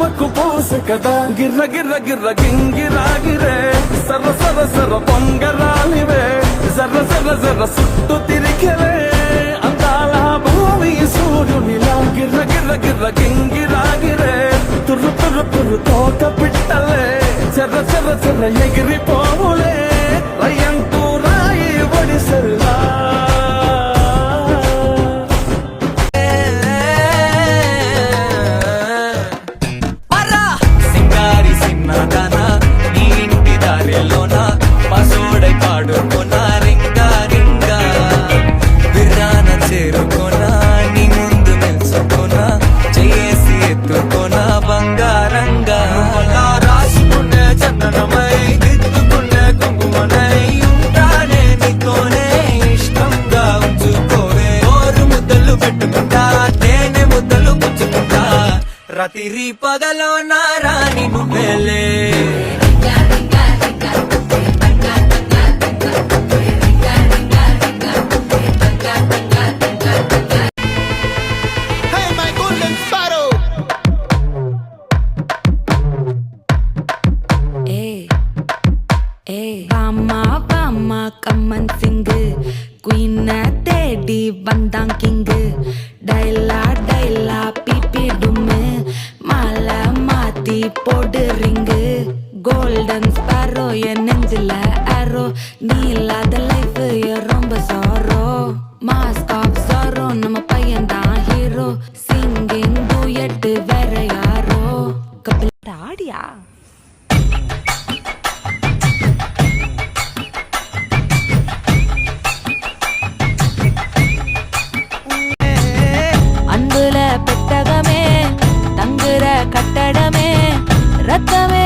ఆత్మకు పోసె కదా గిర్ర గిర్ర గిర్ర గింగిరాగిరే సర్ర సర్ర సర్ర పొంగరాలివే జర్ర జర్ర జర్ర సుట్టు తిరిగలే అందాల భూమి సూర్యునిలా గిర్ర గిర్ర గిర్ర గింగిరాగిరే తుర్రు తుర్రు తుర్రు తోట పిట్టలే చెర్ర చెర్ర చెర్ర ఎగిరిపోవులే రయ్యంటూ రాయి ఒడిసెల్లా రాత్రి పగలో నారాని నువ్వేలే கம்மன் சிங்கு குயின தேடி வந்தான் கிங்கு டைலா டைலா பிபிடுமே மாலை மாத்தி போடு ரிங்கு கோல்டன் ஸ்பாரோ என் நெஞ்சில ஆரோ நீ இல்லாத லைஃப் ரொம்ப சாரோ மாஸ்க் ஆஃப் சாரோ நம்ம பையன் தான் ஹீரோ சிங்கிங் டூயட் வேற யாரோ கபில் ஆடியா பெட்டகமே தங்குற கட்டடமே ரத்தமே